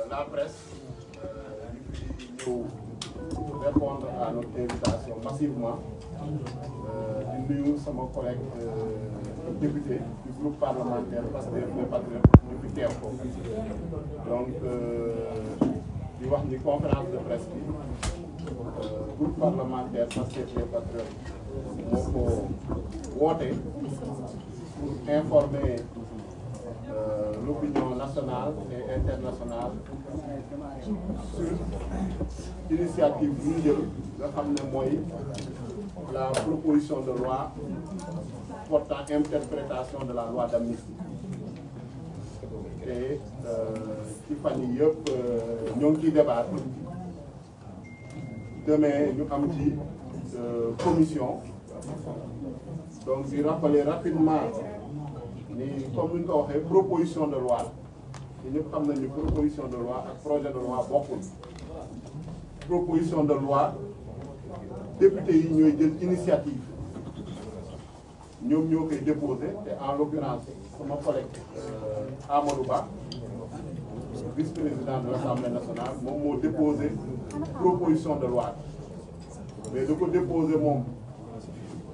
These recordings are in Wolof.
la presse ñu répondre à notre invitation massivement di nuyu sama collègue député du groupe parlementaire Pastef les Patriotes ñu fi teew ko donc di wax ni conférence de presse bi groupe parlementaire Pastef les Patriotes moo ko woote pour informer l'opinion nationale et internationale sur initiative bu ñu jël nga xam ne mooy la proposition de loi portant interprétation de la loi d'amnistie te ci fan yi yëpp ñoo ngi ciy débat demain ñu am ci commission donc di rappeler rapidement ni comme ni ñu ko waxee proposition de loi te ñëpp xam nañu proposition de loi ak projet de loi bokkul proposition de loi député yi ñooy jël initiative ñoom ñoo koy déposé te en l'occurrence sama collègue Amadou Ba vice-président de l'Assemblée nationale moom moo déposé proposition de loi mais da ko déposé moom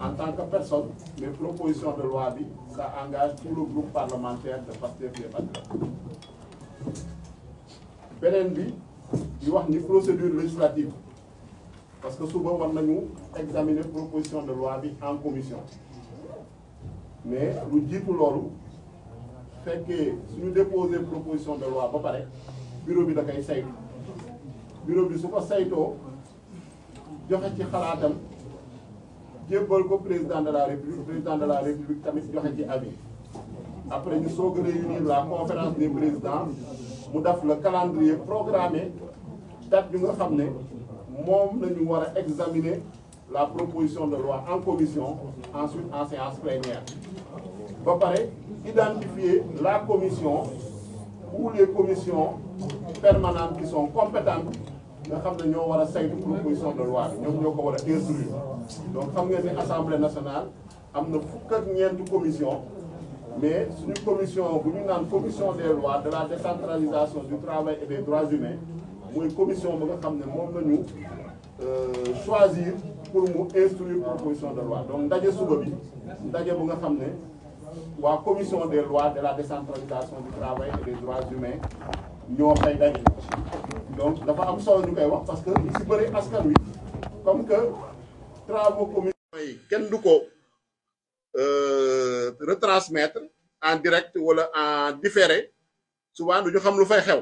en tant que personne mais proposition de loi bi ça engage tout le groupe parlementaire de Pastef les Patriotes beneen bi di wax ni procédure législative parce que suba war nañu examiner proposition de loi bi en commission mais lu jiitu loolu fekkee suñu déposer proposition de loi ba pare bureau bi da koy saytu bureau bi su ko saytoo joxe ci xalaatam jébbal ko président de la république tamit joxe ci avis après ñu soog a réunir la conférence des présidents mu def le calendrier programmé date yu nga xam ne moom lañu war a examiner la proposition de loi en commission ensuite en séance plénière ba pare identifier la commission ou les commissions permanentes qui sont compétentes nga xam ne ñoo war a saytu proposition de loi bi ñoom ñoo ko war a instruire donc xam ngeen ni assemblée nationale am na fukk ak ñeenti commission mais suñu commission bu ñu naan commission des lois de la décentralisation du travail et des droits humains mooy commission ba nga xam ne moom la ñu choisir pour mu instruire proposition de loi donc ndaje suba bi ndaje bu nga xam ne waa commission des lois de la décentralisation du travail et des droits humains ñoo fay daje donc dafa am solo ñu koy wax parce que lu si bëri askan wi comme que travaux commission yi kenn du ko retransmettre en direct wala en différé souvent du ñu xam lu fay xew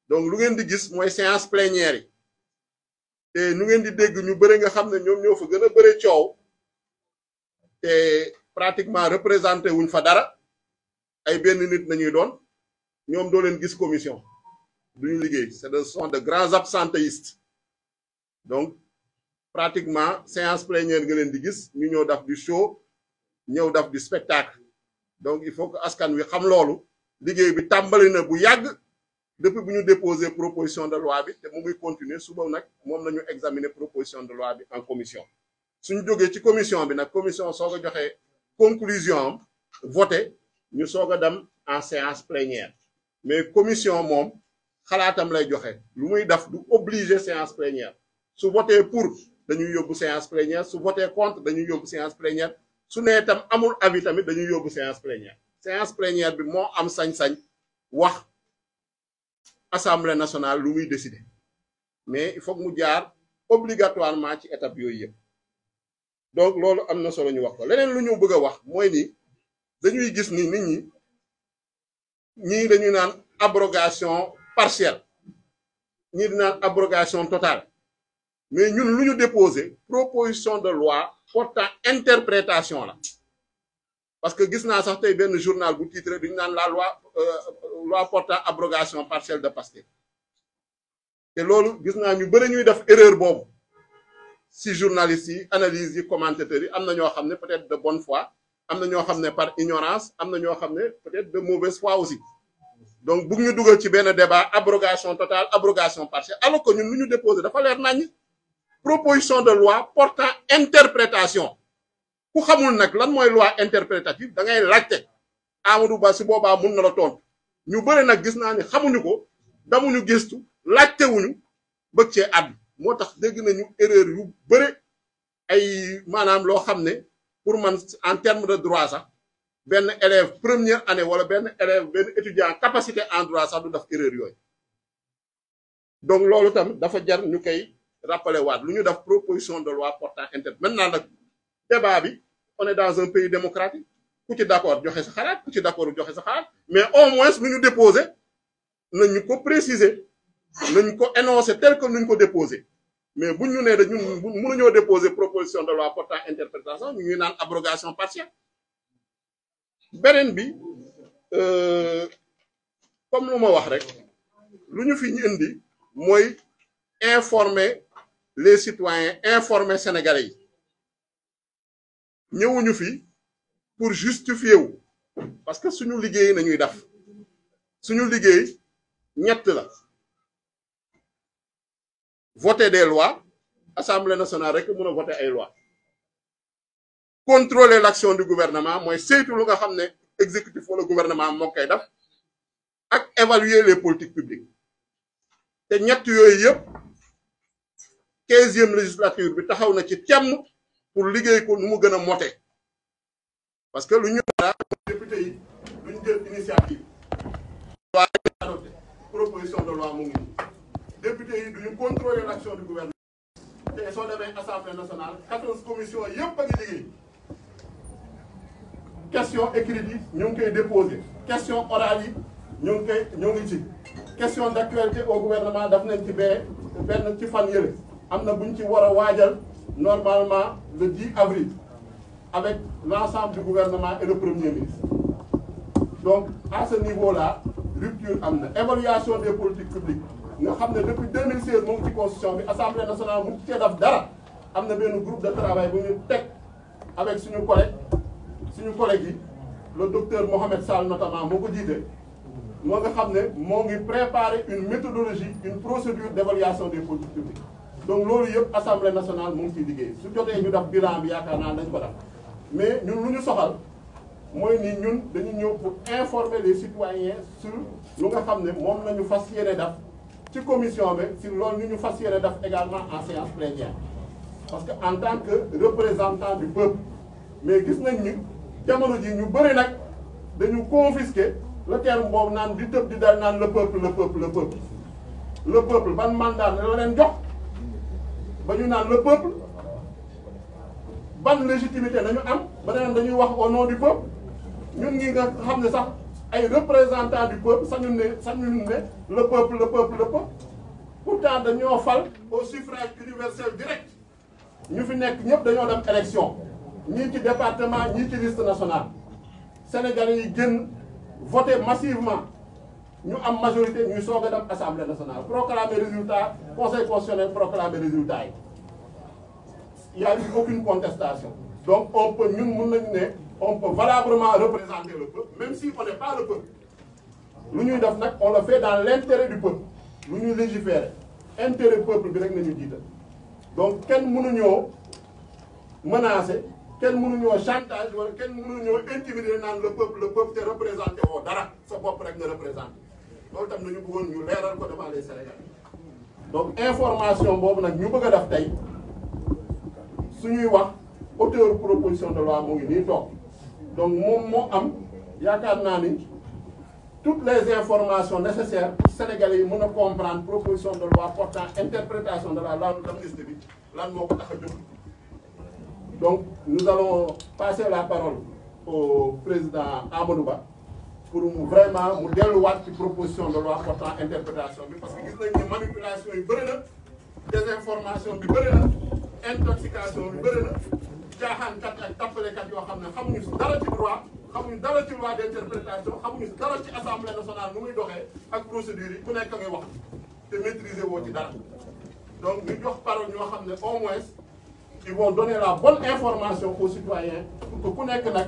donc lu ngeen di gis mooy séance plénière yi te nu ngeen di dégg ñu bëri nga xam ne ñoom ñoo fa gën a bëri coow te pratiquement représenté wuñ fa dara ay benn nit nañuy doon ñoom doo leen gis commission duñu liggéey ce sont de grands absentéistes donc pratiquement séance plénière nga leen di gis ñu ñëw daf du show ñëw daf du spectacle donc il faut que askan wi xam loolu liggéey bi tàmbali na bu yàgg depuis bu ñu déposé proposition de loi bi te mu ngi continuer suba nag moom la ñu examiner proposition de loi bi en commission suñu jógee ci commission bi nag commission soog a joxe conclusion am voté ñu soog a dem en séance plénière mais commission moom xalaatam lay joxe lu muy def du obligé séance plénière su voté pour dañuy yóbbu séance plénière su voté contre dañuy yóbbu séance plénière su nee tam amul avis tamit dañuy yóbbu séance plénière bi moo am sañ-sañ wax assemblée nationale lu muy décider mais il faut que mu jaar obligatoirement ci étape yooyu yëpp donc loolu am na solo ñu wax ko leneen lu ñu bëgg a wax mooy ni dañuy gis ni nit ñii dañuy naan abrogation partielle ñii di naan abrogation totale mais ñun lu ñu déposé proposition de loi portant interprétation la parce que gis naa sax tey benn journal bu titré duñu naan la loi portant abrogation partielle de Pastef te loolu gis naa ñu bëri ñuy def erreur boobu si journalistes yi analyse yi commentateurs yi am na ñoo xam ne peut-être de bonne foi am na ñoo xam ne par ignorance am na ñoo xam ne peut-être de mauvaise foi aussi donc bugg ñu dugal ci benn débat abrogation totale abrogation partielle alors que ñun lu ñu déposé dafa leer naññ proposition de loi portant interprétation ku xamul nag lan mooy loi interprétative da ngay laajte Amadou Ba si boobaa mun na la tontu ñu bëri nag gis naa ni xamuñu ko damuñu gëstu laajtewuñu bëgg cee àddu moo tax dégg nañu erreur yu bëre ay maanaam loo xam ne pour man en terme de droit sax benn élève première année wala benn élève benn étudiant capacité en droit sax du def erreur yooyu donc loolu tam dafa jar ñu koy rappeler waat lu ñu def proposition de loi portant intérêt maintenant nag débat bi on est dans un pays démocratique ku ci d'accord joxe sa xalaat ku ci d'accord joxe sa xalaat mais au moins lu ñu déposer nañu ko préciser nañu ko énoncer tel que nuñ ko déposer mais buñ ñu nee da ñun mënuñoo déposer proposition de loi portant interprétation ñu ngi naan abrogation partielle beneen bi comme lu ma wax rek lu ñu fi ñu indi mooy informer les citoyens informer sénégalais yi ñëwuñu fi pour justifier wu parce que suñu liggéey nañuy def suñu liggéey ñett la voter des lois assemblée nationale rek mën a voter ay lois contrôler l'action du gouvernement mooy saytu lu nga xam ne exécutif wala gouvernement moo koy def ak évaluer les politiques publiques te ñett yooyu yëpp 15e législature bi taxaw na ci temm pour liggéey ko nu mu gën a mote parce que lu ñu dara député yi lu ñu jël initiative loi adopté proposition de loi mu ngi député yi duñu contrôler l'action du gouvernement te soo demee assemblée nationale 14 commissions yëpp a ngi liggéey question écrite yi ñu ngi koy déposer question orale yi ñu ngi ci question d'actualité au gouvernement daf nañ ci benn ci fan yële am na buñ ci war a waajal normalement le 10 avril avec l'ensemble du gouvernement et le premier ministre donc à ce niveau-là rupture am na évaluation des politiques publiques nga xam ne depuis 2016 mu ngi ci constitution bi assemblée nationale mu ngi cee def dara am na benn groupe de travail bu ñu teg avec suñu collègue yi le docteur Mohamed Sall notamment moo ko jiite moo nga xam ne moo ngi préparer une méthodologie une procédure d'évaluation des politiques publiques donc loolu yëpp assemblée nationale mu ngi ciy liggéey su jotee ñu def bilan bi yaakaar naa dañ ko def mais ñun lu ñu soxal mooy ni ñun dañu ñëw pour informer les citoyens sur lu nga xam ne moom la ñu fas yéene def ci commission bi si loolu ñu fas yéene def également en séance plénière parce que en tant que représentant du peuple mais gis nañ ni jamono ji ñu bëri nag dañu confisquer le terme boobu naan di tëb di dal naan le peuple ban mandat la leen jox ba ñu naan le peuple ban légitimité nañu am ba neen dañuy wax au nom du peuple ñun ngi nga xam ne sax ay représentants du peuple sañu ne le peuple pourtant dañoo fal au suffrage universel direct ñu fi nekk ñëpp dañoo dem élection ñii ci département ñii ci liste nationale sénégalais yi génn voter massivement ñu am majorité ñuy soog a dem assemblée nationale proclamer résultat conseil constitutionnel proclamer résultat yi il y a eu aucune contestation donc on peut ñun mën nañu ne on peut valablement représenter le peuple même si on n'est pas le peuple lu ñuy def nag on le fait dans l'intérêt du peuple lu ñuy légiférer intérêt peuple bi rek nañu jiital donc kenn mënuñoo menacer kenn mënuñoo chantage wala kenn mënuñoo intimider naan le peuple te représenté woo dara sa bopp rek nga représenté loolu tam nañu bëggoon ñu leeral ko devant les Sénégalais donc information boobu nag ñu bëgg a def tey suñuy wax auteur proposition de loi mu ngi nii toog donc moom moo am yaakaar naa ni toutes les informations nécessaires pour Sénégalais yi mën a comprendre proposition de loi portant interprétation de la loi d'amnistie bi lan moo ko tax a jóg. Donc nous allons passer la parole au président Amadou Ba pour vraiment mu delluwaat ci proposition de loi portant interprétation bi parce que gis nañ ni manipulation yi bëri na désinformation bi bëri na intoxication bi bëri na jaaxaankat ak tappalekat yoo xam ne xamuñu si dara ci droit xamuñu dara ci loi d'interprétation xamuñu si dara ci assemblée nationale nu muy doxee ak procédure yi ku nekk ngay wax te maîtriser woo ci dara donc ñu jox parole ñoo xam ne au moins ils vont donner la bonne information aux citoyens pour que ku nekk nag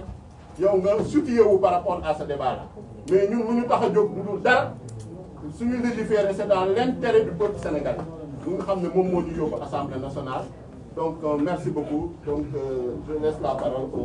yow nga situé wu par rapport à ce débat là mais ñun lu ñu tax a jóg lu dul dara suñu légiférer c'est dans l'intérêt du peuple sénégalais bu nga xam ne moom moo ñu yóbbu assemblée nationale donc merci beaucoup donc je laisse la parole